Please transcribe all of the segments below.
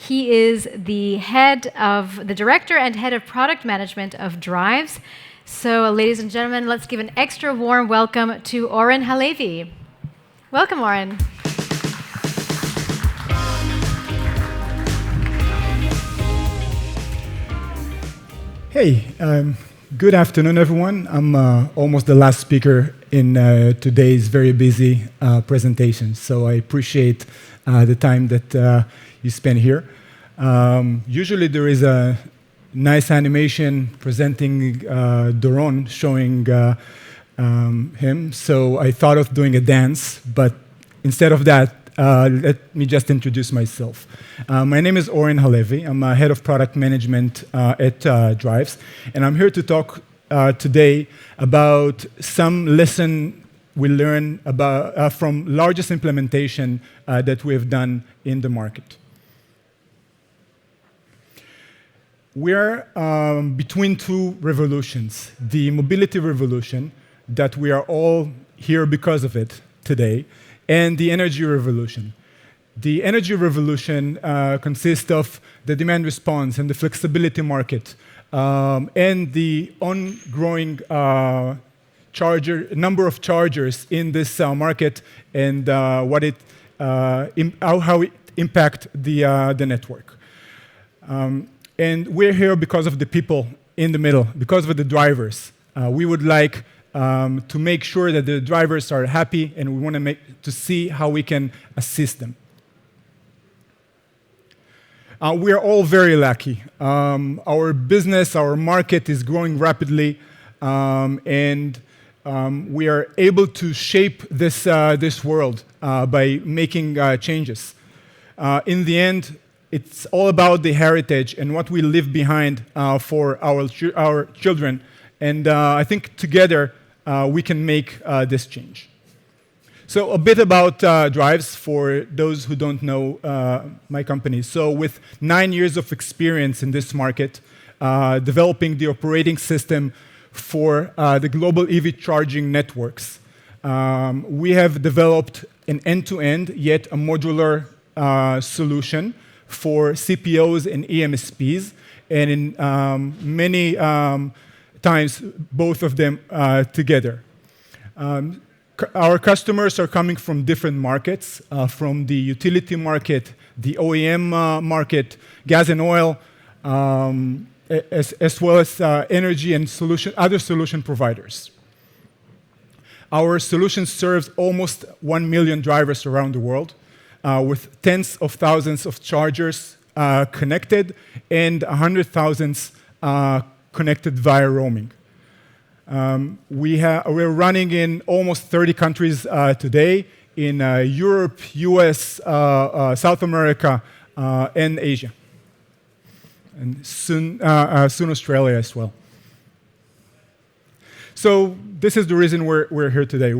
He is the director and head of product management of Driivz. So, ladies and gentlemen, let's give an extra warm welcome to Oren Halevi. Welcome, Oren. Hey, good afternoon, everyone. I'm almost the last speaker in today's very busy presentation, so I appreciate the time that you spend here. Usually there is a nice animation presenting Doron, showing him, so I thought of doing a dance, but instead of that, let me just introduce myself. My name is Oren Halevi. I'm head of product management at Driivz, and I'm here to talk today about some lesson we learned about from largest implementation that we have done in the market. We're between two revolutions: the mobility revolution, that we are all here because of it today, and the energy revolution. The energy revolution consists of the demand response and the flexibility market, and the ongoing number of chargers in this market, and how it impacts the network. And we're here because of the people in the middle, because of the drivers. We would like to make sure that the drivers are happy, and we want to see how we can assist them. We are all very lucky. Our business, our market is growing rapidly, and we are able to shape this world by making changes. In the end, it's all about the heritage and what we leave behind for our children, and I think together we can make this change. So a bit about Driivz for those who don't know my company. So with 9 years of experience in this market, developing the operating system for the global EV charging networks, we have developed an end-to-end, yet a modular solution for CPOs and EMSPs, and in many times, both of them together. Our customers are coming from different markets, from the utility market, the OEM market, gas and oil, as well as energy and other solution providers. Our solution serves almost 1 million drivers around the world, with tens of thousands of chargers connected and 100,000 connected via roaming. We're running in almost 30 countries today, in Europe, US, South America, and Asia, and soon Australia as well. So this is the reason we're here today.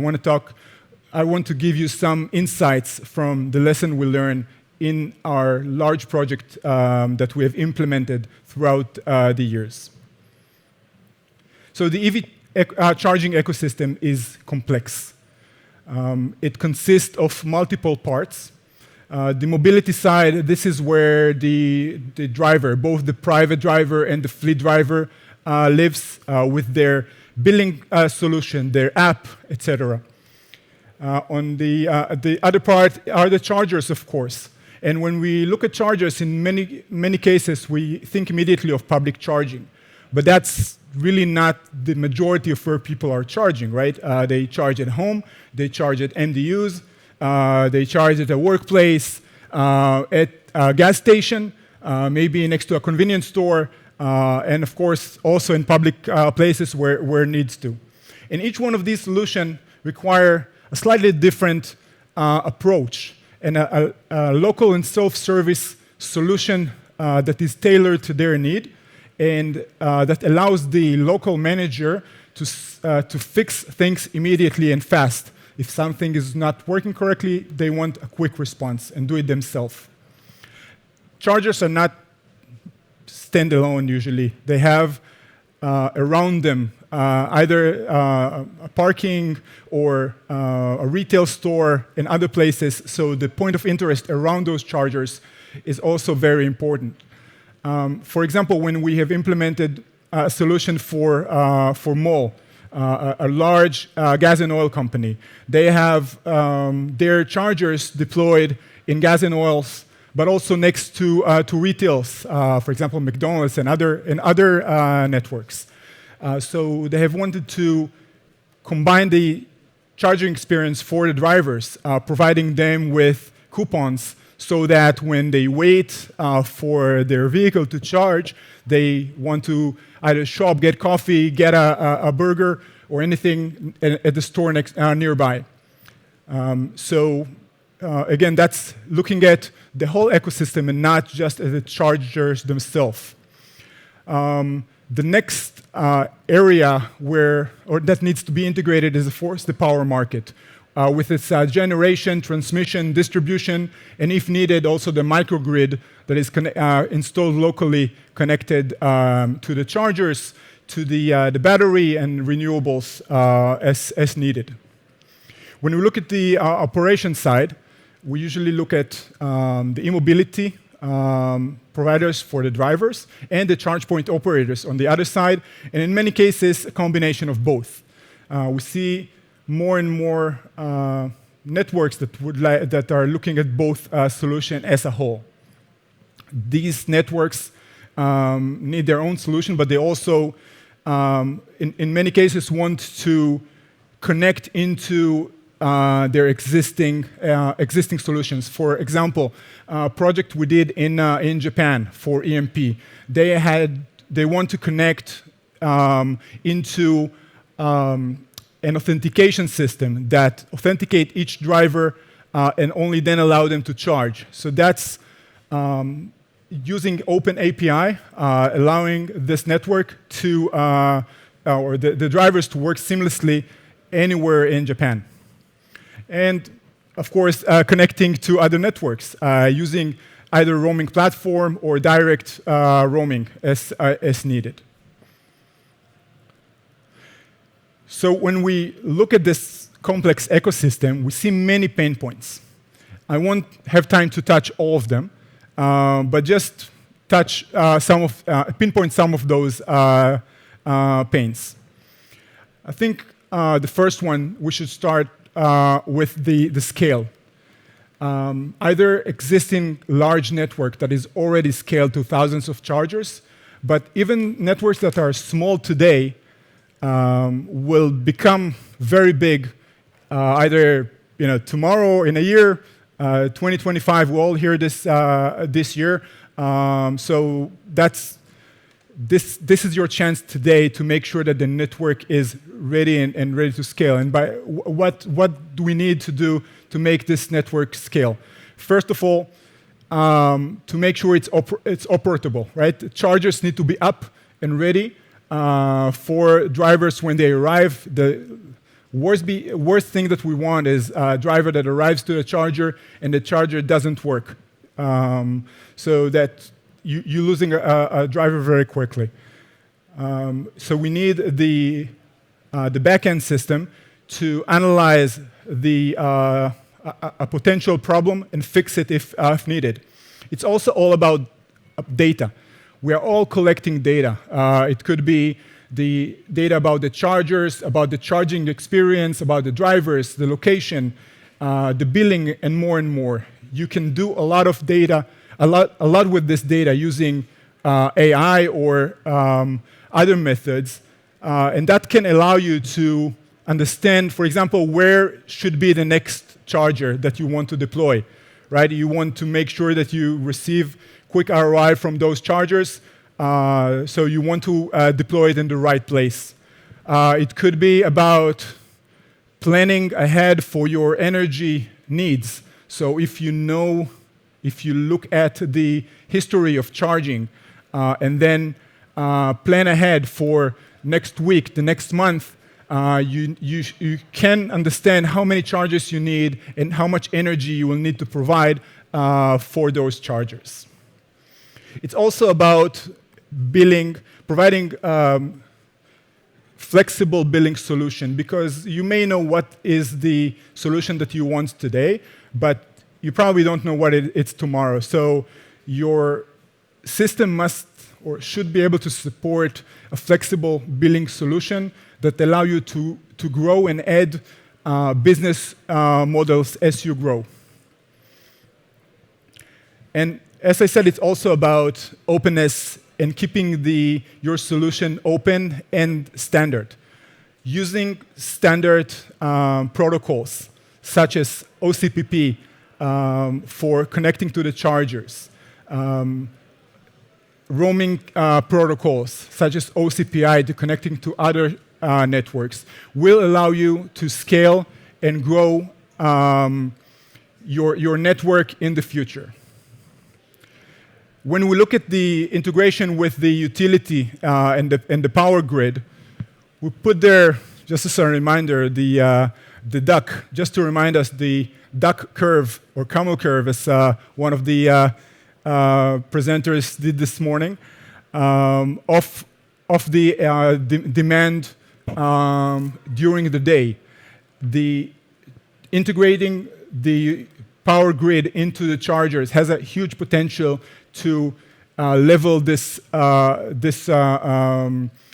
I want to give you some insights from the lesson we learned in our large project that we have implemented throughout the years. So the EV charging ecosystem is complex. It consists of multiple parts. The mobility side, this is where the driver, both the private driver and the fleet driver, lives with their billing solution, their app, etc. On the other part are the chargers, of course. And when we look at chargers, in many cases, we think immediately of public charging. But that's really not the majority of where people are charging, right? They charge at home, they charge at MDUs, they charge at a workplace, at a gas station, maybe next to a convenience store, and of course also in public places where it needs to. And each one of these solutions require a slightly different approach, and a local and self-service solution that is tailored to their need, and that allows the local manager to fix things immediately and fast. If something is not working correctly, they want a quick response and do it themselves. Chargers are not standalone usually. They have around them either a parking or a retail store and other places. So the point of interest around those chargers is also very important. For example, when we have implemented a solution for MOL, a large gas and oil company, they have their chargers deployed in gas and oils, but also next to retails, for example, McDonald's and other networks. So they have wanted to combine the charging experience for the drivers, providing them with coupons so that when they wait for their vehicle to charge, they want to either shop, get coffee, get a burger, or anything at the store nearby. Again, that's looking at the whole ecosystem and not just at the chargers themselves. The next area that needs to be integrated is, of course, the power market, with its generation, transmission, distribution, and if needed, also the microgrid that is installed locally, connected to the chargers, to the battery and renewables as needed. When we look at the operation side, we usually look at the eMobility providers for the drivers and the charge point operators on the other side, and in many cases, a combination of both. We see more and more networks that are looking at both solutions as a whole. These networks need their own solution, but they also, in many cases, want to connect into their existing solutions. For example, a project we did in Japan for EMP, they want to connect into an authentication system that authenticate each driver and only then allow them to charge. So that's using open API, allowing this network to or the drivers to work seamlessly anywhere in Japan. And of course, connecting to other networks using either roaming platform or direct roaming as needed. So when we look at this complex ecosystem, we see many pain points. I won't have time to touch all of them, but just touch pinpoint some of those pains. I think the first one, we should start with the scale. Either existing large network that is already scaled to thousands of chargers, but even networks that are small today will become very big either tomorrow or in a year. 2025, we'll all hear this year. So this is your chance today to make sure that the network is ready and ready to scale. And by what do we need to do to make this network scale? First of all, to make sure it's operable, right? The chargers need to be up and ready for drivers when they arrive. The worst thing that we want is a driver that arrives to a charger and the charger doesn't work, so that you're losing a driver very quickly. So we need the backend system to analyze a potential problem and fix it if needed. It's also all about data. We are all collecting data. It could be the data about the chargers, about the charging experience, about the drivers, the location, the billing, and more and more. You can do a lot of data, a lot with this data using AI or other methods, and that can allow you to understand, for example, where should be the next charger that you want to deploy, right? You want to make sure that you receive quick ROI from those chargers, so you want to deploy it in the right place. It could be about planning ahead for your energy needs. So if you look at the history of charging and then plan ahead for next week, the next month, you can understand how many chargers you need and how much energy you will need to provide for those chargers. It's also about providing flexible billing solution, because you may know what is the solution that you want today, but you probably don't know what it's tomorrow. So your system must or should be able to support a flexible billing solution that allow you to grow and add business models as you grow. And as I said, it's also about openness and keeping your solution open and standard. Using standard protocols, such as OCPP for connecting to the chargers, roaming protocols, such as OCPI, to connecting to other networks, will allow you to scale and grow your network in the future. When we look at the integration with the utility and the power grid, we put there, just as a reminder, the duck, just to remind us the duck curve or camel curve, as one of the presenters did this morning, of the demand during the day. Integrating the power grid into the chargers has a huge potential to level this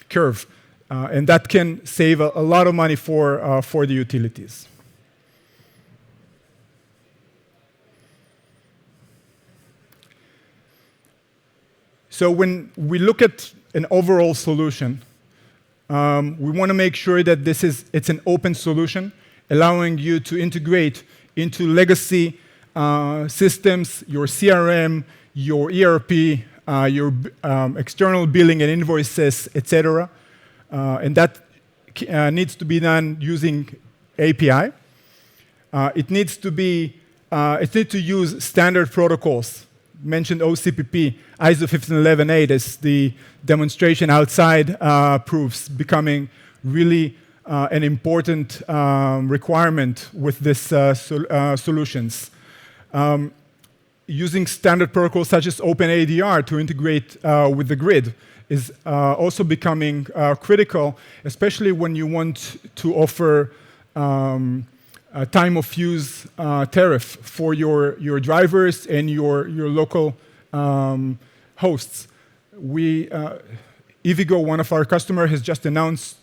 curve, and that can save a lot of money for the utilities. So when we look at an overall solution, we want to make sure that it's an open solution, allowing you to integrate into legacy systems, your CRM, your ERP, your external billing and invoices, etc. And that needs to be done using API. It needs to use standard protocols. Mentioned OCPP, ISO 15118 as the demonstration outside proofs, becoming really an important requirement with this solutions. Using standard protocols such as OpenADR to integrate with the grid is also becoming critical, especially when you want to offer a time of use tariff for your drivers and your local hosts. EVgo, one of our customers, has just announced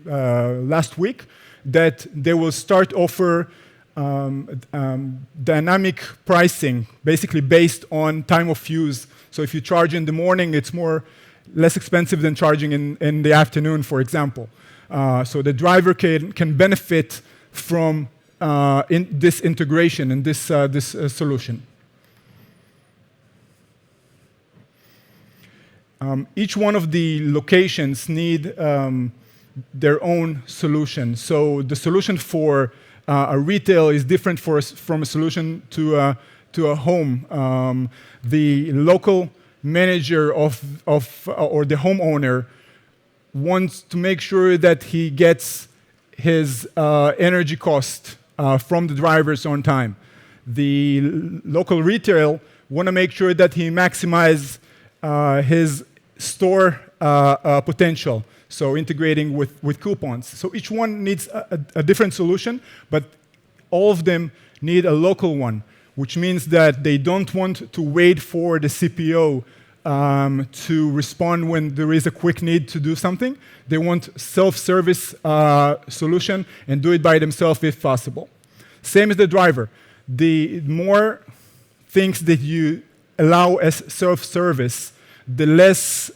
last week that they will start offer dynamic pricing, basically based on time of use. So if you charge in the morning, it's less expensive than charging in the afternoon, for example. So the driver can benefit from this integration and this solution. Each one of the locations need their own solution. So the solution for a retail is different from a solution to a home. The local manager or the homeowner wants to make sure that he gets his energy cost from the drivers on time. The local retail want to make sure that he maximizes his store potential, so integrating with coupons. So each one needs a different solution, but all of them need a local one, which means that they don't want to wait for the CPO to respond when there is a quick need to do something. They want self-service solution and do it by themselves if possible. Same as the driver. The more things that you allow as self-service, the less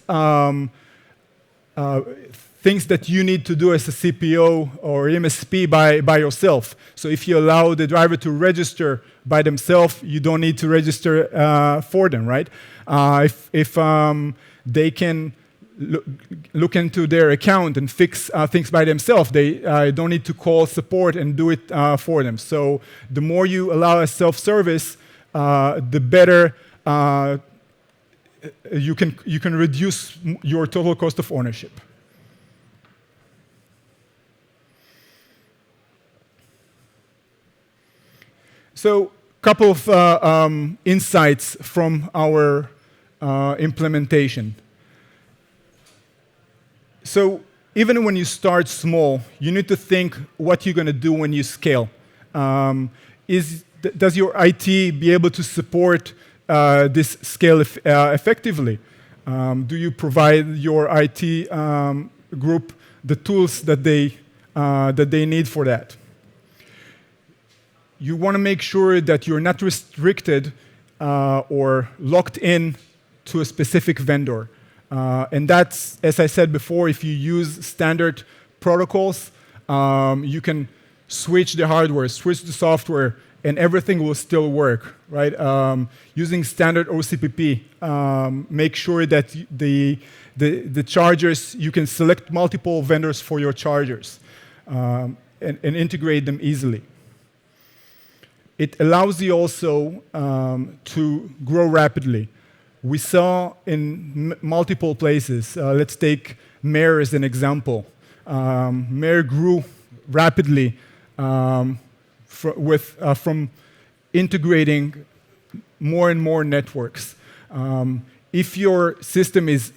things that you need to do as a CPO or MSP by yourself. So if you allow the driver to register by themselves, you don't need to register for them, right? If they can look into their account and fix things by themselves, they don't need to call support and do it for them. So the more you allow a self-service, the better you can reduce your total cost of ownership. So a couple of insights from our implementation. So even when you start small, you need to think what you're going to do when you scale. Does your IT be able to support this scale effectively? Do you provide your IT group the tools that they need for that? You want to make sure that you're not restricted or locked in to a specific vendor. And that's, as I said before, if you use standard protocols, you can switch the hardware, switch the software, and everything will still work, right? Using standard OCPP, make sure that the chargers, you can select multiple vendors for your chargers and integrate them easily. It allows you also to grow rapidly. We saw in multiple places, let's take Mer as an example. Mer grew rapidly from integrating more and more networks. If your system is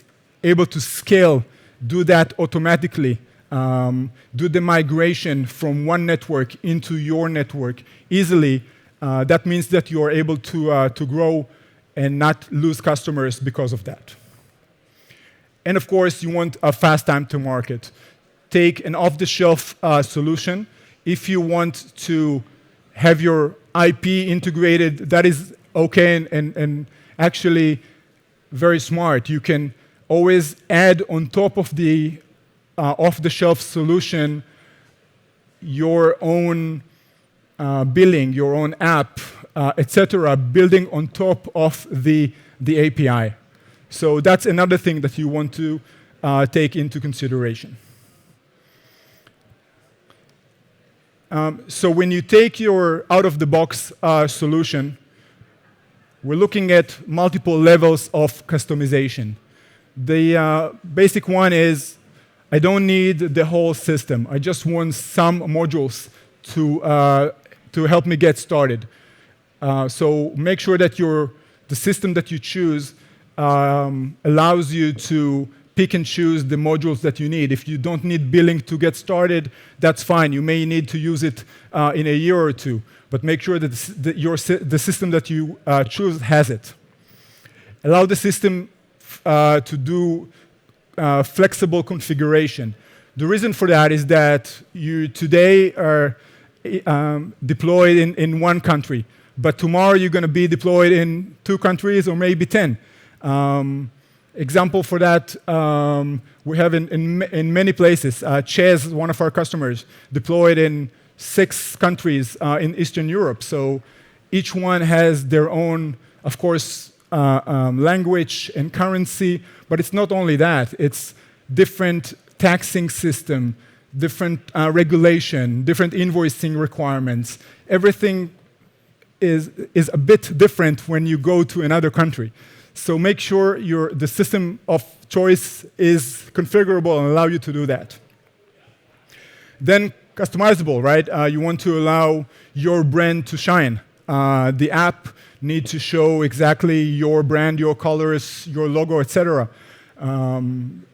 able to scale, do that automatically. Do the migration from one network into your network easily. That means that you are able to grow and not lose customers because of that. And of course, you want a fast time to market. Take an off-the-shelf solution. If you want to have your IP integrated, that is okay and actually very smart. You can always add on top of the off-the-shelf solution your own billing, your own app, etc., building on top of the API. So that's another thing that you want to take into consideration. So when you take your out-of-the-box solution, we're looking at multiple levels of customization. The basic one is, I don't need the whole system. I just want some modules to help me get started. So make sure that the system that you choose allows you to pick and choose the modules that you need. If you don't need billing to get started, that's fine. You may need to use it in a year or two, but make sure that the system that you choose has it. Allow the system to do flexible configuration. The reason for that is that you today are deployed in one country, but tomorrow you're going to be deployed in 2 countries or maybe 10. Example for that, we have in many places. Ches, one of our customers, deployed in 6 countries in Eastern Europe. So each one has their own, of course, language and currency, but it's not only that. It's different taxing system, different regulation, different invoicing requirements. Everything is a bit different when you go to another country. So make sure the system of choice is configurable and allow you to do that. Then customizable, right? You want to allow your brand to shine. The app needs to show exactly your brand, your colors, your logo, etc.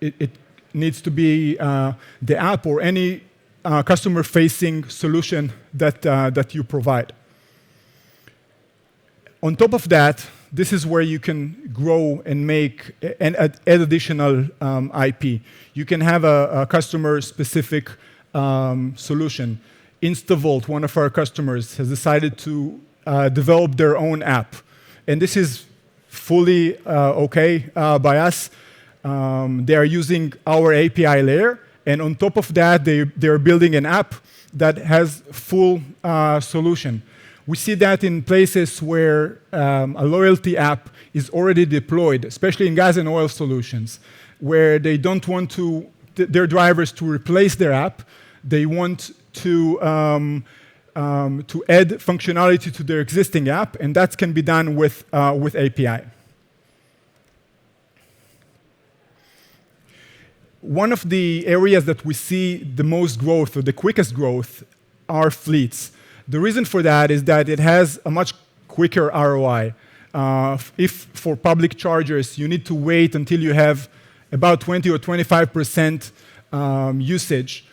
It needs to be the app or any customer-facing solution that you provide. On top of that, this is where you can grow and make and add additional IP. You can have a customer-specific solution. InstaVolt, one of our customers, has decided to develop their own app. And this is fully okay by us. They are using our API layer. And on top of that, they're building an app that has full solution. We see that in places where a loyalty app is already deployed, especially in gas and oil solutions, where they don't want their drivers to replace their app. They want to add functionality to their existing app, and that can be done with API. One of the areas that we see the most growth or the quickest growth are fleets. The reason for that is that it has a much quicker ROI. If for public chargers, you need to wait until you have about 20 or 25% usage,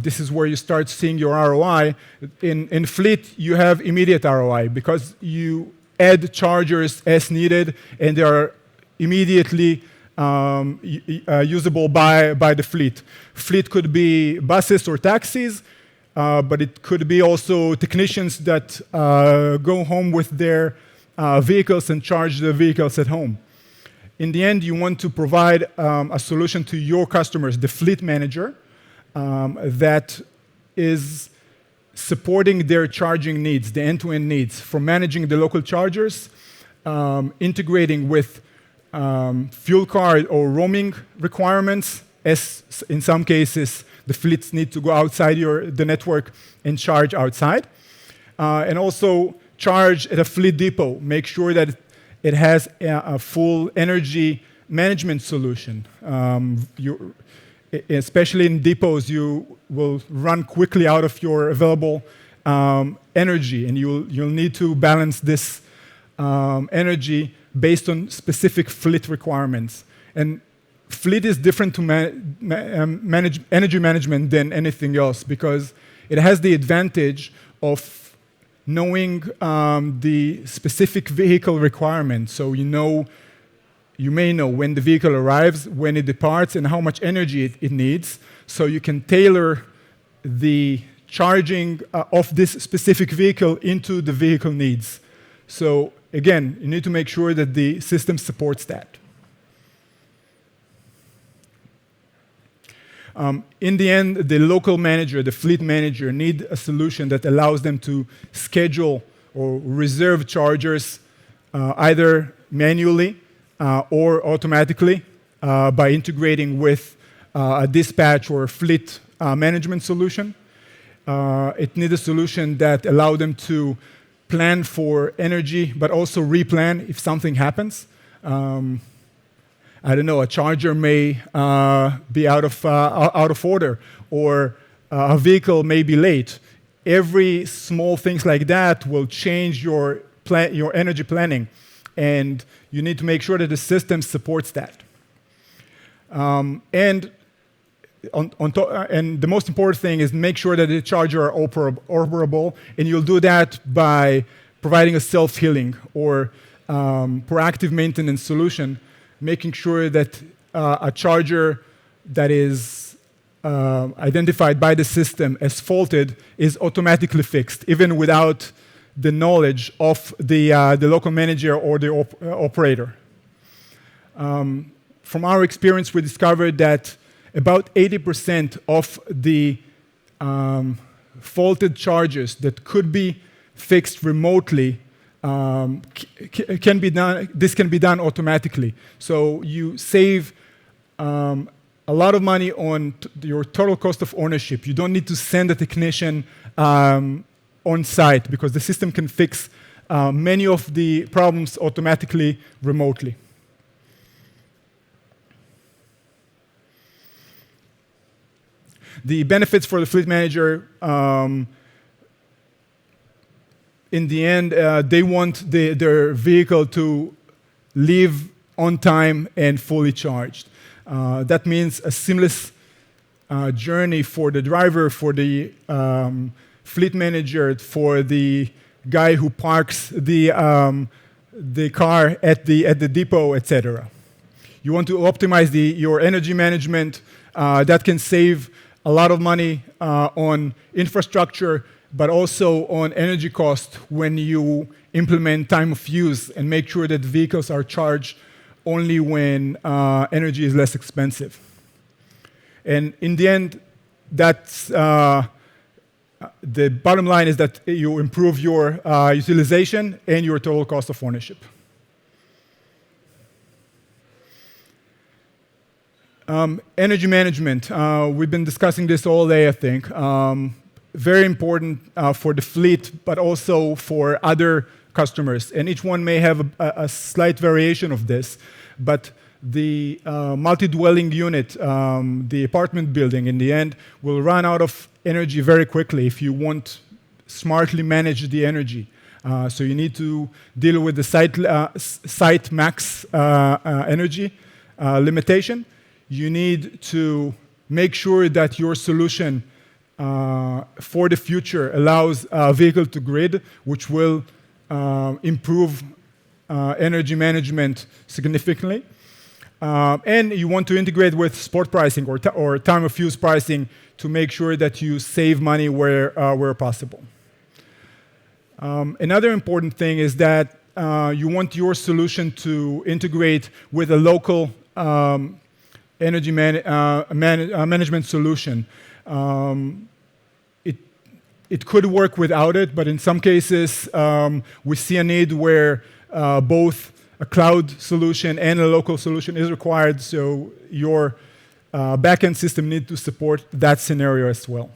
this is where you start seeing your ROI. In fleet, you have immediate ROI because you add chargers as needed, and they are immediately usable by the fleet. Fleet could be buses or taxis, but it could be also technicians that go home with their vehicles and charge the vehicles at home. In the end, you want to provide a solution to your customers, the fleet manager, that is supporting their charging needs, the end-to-end needs, from managing the local chargers, integrating with fuel card or roaming requirements, as in some cases the fleets need to go outside the network and charge outside, and also charge at a fleet depot. Make sure that it has a full energy management solution. Especially in depots, you will run quickly out of your available energy, and you'll need to balance this energy based on specific fleet requirements. And fleet is different to manage energy management than anything else because it has the advantage of knowing the specific vehicle requirements. So you may know when the vehicle arrives, when it departs, and how much energy it needs. So you can tailor the charging of this specific vehicle into the vehicle needs. So again, you need to make sure that the system supports that. In the end, the local manager, the fleet manager, need a solution that allows them to schedule or reserve chargers either manually or automatically by integrating with a dispatch or fleet management solution. It needs a solution that allows them to plan for energy, but also replan if something happens. I don't know, a charger may be out of order, or a vehicle may be late. Every small things like that will change your energy planning, and you need to make sure that the system supports that. And the most important thing is make sure that the charger are operable, and you'll do that by providing a self-healing or proactive maintenance solution, making sure that a charger that is identified by the system as faulted is automatically fixed, even without the knowledge of the local manager or the operator. From our experience, we discovered that about 80% of the faulted chargers that could be fixed remotely can be done. This can be done automatically. So you save a lot of money on your total cost of ownership. You don't need to send a technician on site because the system can fix many of the problems automatically remotely. The benefits for the fleet manager, in the end, they want their vehicle to leave on time and fully charged. That means a seamless journey for the driver, for the fleet manager, for the guy who parks the car at the depot, etc. You want to optimize your energy management. That can save a lot of money on infrastructure, but also on energy cost when you implement time of use and make sure that vehicles are charged only when energy is less expensive. And in the end, that's the bottom line is that you improve your utilization and your total cost of ownership. Energy management. We've been discussing this all day, I think. Very important for the fleet, but also for other customers. And each one may have a slight variation of this. But the multi-dwelling unit, the apartment building, in the end, will run out of energy very quickly if you want smartly manage the energy. So you need to deal with the site max energy limitation. You need to make sure that your solution for the future allows vehicle to grid, which will improve energy management significantly. And you want to integrate with spot pricing or time of use pricing to make sure that you save money where possible. Another important thing is that you want your solution to integrate with a local energy management solution. It could work without it, but in some cases, we see a need where both a cloud solution and a local solution is required, so your backend system needs to support that scenario as well.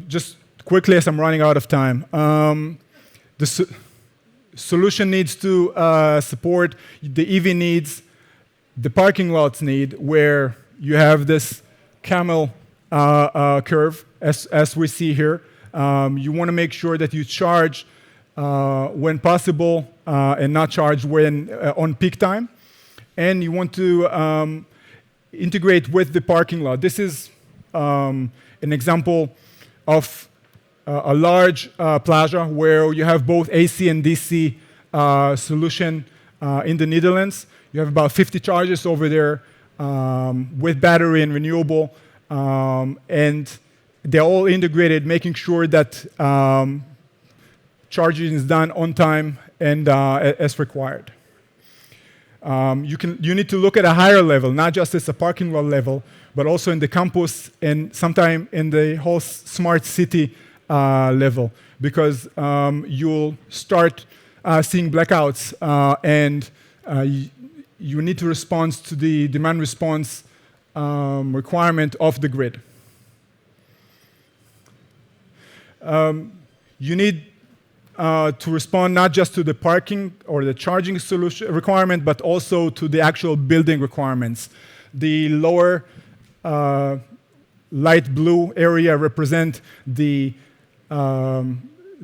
Just quickly, as I'm running out of time, the solution needs to support the EV needs, the parking lots need, where you have this camel curve, as we see here. You want to make sure that you charge when possible and not charge when on peak time. And you want to integrate with the parking lot. This is an example of a large plaza where you have both AC and DC solution in the Netherlands. You have about 50 chargers over there with battery and renewable, and they're all integrated, making sure that charging is done on time and as required. You need to look at a higher level, not just as a parking lot level, but also in the campus and sometime in the whole smart city level, because you'll start seeing blackouts and you need to respond to the demand response requirement of the grid. You need to respond not just to the parking or the charging solution requirement, but also to the actual building requirements. The lower light blue area represent the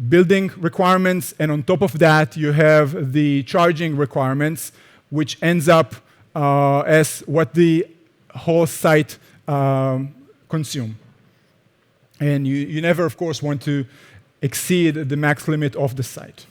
building requirements, and on top of that, you have the charging requirements, which ends up as what the whole site consume. And you never, of course, want to exceed the max limit of the site.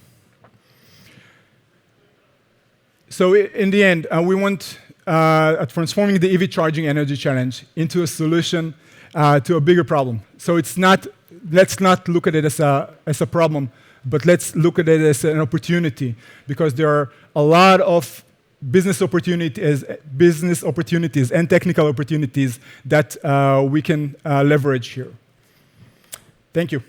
So in the end, we want transforming the EV charging energy challenge into a solution to a bigger problem. So it's not, let's not look at it as a problem, but let's look at it as an opportunity, because there are a lot of business opportunities and technical opportunities that we can leverage here. Thank you.